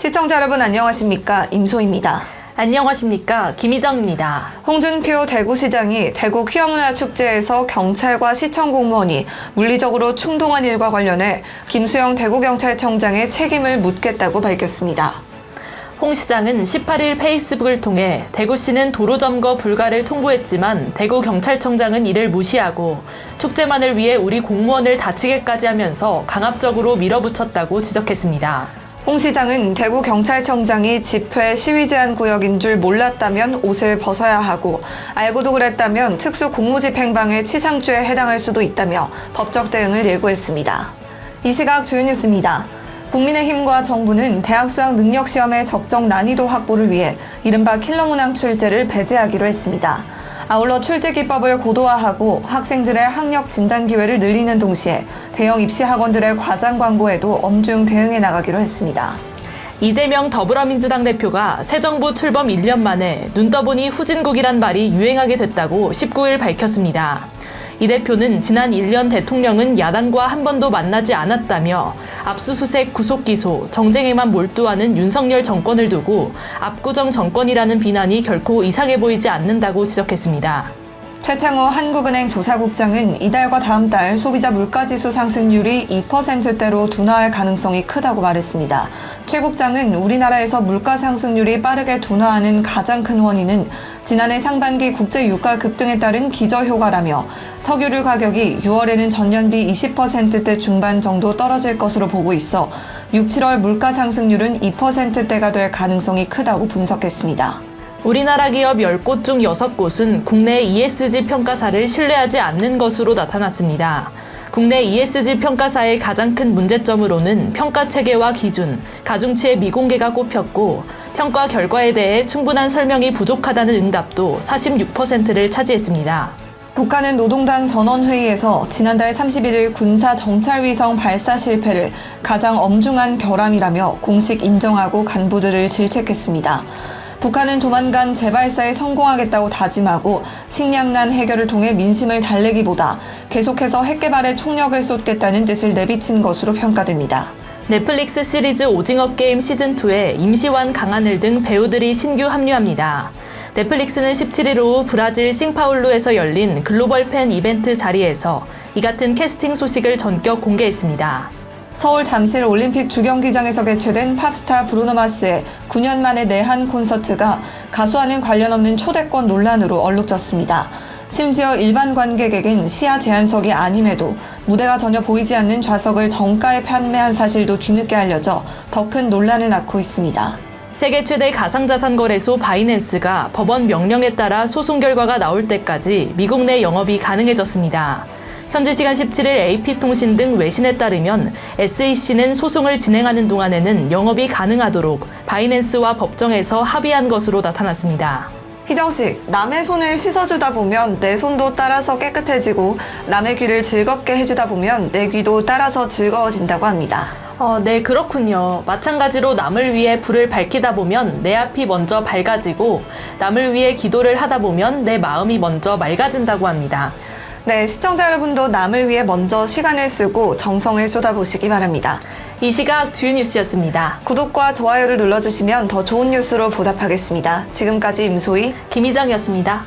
시청자 여러분 안녕하십니까? 임소희입니다. 안녕하십니까? 김희정입니다. 홍준표 대구시장이 대구 퀴어문화축제에서 경찰과 시청 공무원이 물리적으로 충동한 일과 관련해 김수영 대구경찰청장의 책임을 묻겠다고 밝혔습니다. 홍 시장은 18일 페이스북을 통해 대구시는 도로점거 불가를 통보했지만 대구경찰청장은 이를 무시하고 축제만을 위해 우리 공무원을 다치게까지 하면서 강압적으로 밀어붙였다고 지적했습니다. 홍 시장은 대구경찰청장이 집회 시위 제한 구역인 줄 몰랐다면 옷을 벗어야 하고 알고도 그랬다면 특수공무집행방해 치상죄에 해당할 수도 있다며 법적 대응을 예고했습니다. 이 시각 주요 뉴스입니다. 국민의힘과 정부는 대학 수학 능력시험의 적정 난이도 확보를 위해 이른바 킬러 문항 출제를 배제하기로 했습니다. 아울러 출제 기법을 고도화하고 학생들의 학력 진단 기회를 늘리는 동시에 대형 입시 학원들의 과장 광고에도 엄중 대응해 나가기로 했습니다. 이재명 더불어민주당 대표가 새 정부 출범 1년 만에 눈 떠보니 후진국이란 말이 유행하게 됐다고 19일 밝혔습니다. 이 대표는 지난 1년 대통령은 야당과 한 번도 만나지 않았다며 압수수색, 구속기소, 정쟁에만 몰두하는 윤석열 정권을 두고 압구정 정권이라는 비난이 결코 이상해 보이지 않는다고 지적했습니다. 최창호 한국은행 조사국장은 이달과 다음 달 소비자 물가지수 상승률이 2%대로 둔화할 가능성이 크다고 말했습니다. 최 국장은 우리나라에서 물가 상승률이 빠르게 둔화하는 가장 큰 원인은 지난해 상반기 국제 유가 급등에 따른 기저효과라며 석유류 가격이 6월에는 전년비 20%대 중반 정도 떨어질 것으로 보고 있어 6, 7월 물가 상승률은 2%대가 될 가능성이 크다고 분석했습니다. 우리나라 기업 10곳 중 6곳은 국내 ESG 평가사를 신뢰하지 않는 것으로 나타났습니다. 국내 ESG 평가사의 가장 큰 문제점으로는 평가 체계와 기준, 가중치의 미공개가 꼽혔고 평가 결과에 대해 충분한 설명이 부족하다는 응답도 46%를 차지했습니다. 북한은 노동당 전원회의에서 지난달 31일 군사 정찰위성 발사 실패를 가장 엄중한 결함이라며 공식 인정하고 간부들을 질책했습니다. 북한은 조만간 재발사에 성공하겠다고 다짐하고 식량난 해결을 통해 민심을 달래기보다 계속해서 핵개발에 총력을 쏟겠다는 뜻을 내비친 것으로 평가됩니다. 넷플릭스 시리즈 오징어 게임 시즌2에 임시완, 강하늘 등 배우들이 신규 합류합니다. 넷플릭스는 17일 오후 브라질 싱파울루에서 열린 글로벌 팬 이벤트 자리에서 이 같은 캐스팅 소식을 전격 공개했습니다. 서울 잠실 올림픽 주경기장에서 개최된 팝스타 브루노 마스의 9년 만의 내한 콘서트가 가수와는 관련 없는 초대권 논란으로 얼룩졌습니다. 심지어 일반 관객에겐 시야 제한석이 아님에도 무대가 전혀 보이지 않는 좌석을 정가에 판매한 사실도 뒤늦게 알려져 더 큰 논란을 낳고 있습니다. 세계 최대 가상자산 거래소 바이낸스가 법원 명령에 따라 소송 결과가 나올 때까지 미국 내 영업이 가능해졌습니다. 현지 시간 17일 AP통신 등 외신에 따르면 SEC는 소송을 진행하는 동안에는 영업이 가능하도록 바이낸스와 법정에서 합의한 것으로 나타났습니다. 희정씨, 남의 손을 씻어주다 보면 내 손도 따라서 깨끗해지고 남의 귀를 즐겁게 해주다 보면 내 귀도 따라서 즐거워진다고 합니다. 네, 그렇군요. 마찬가지로 남을 위해 불을 밝히다 보면 내 앞이 먼저 밝아지고 남을 위해 기도를 하다 보면 내 마음이 먼저 맑아진다고 합니다. 네, 시청자 여러분도 남을 위해 먼저 시간을 쓰고 정성을 쏟아보시기 바랍니다. 이 시각 주요 뉴스였습니다. 구독과 좋아요를 눌러주시면 더 좋은 뉴스로 보답하겠습니다. 지금까지 임소희, 김희정이었습니다.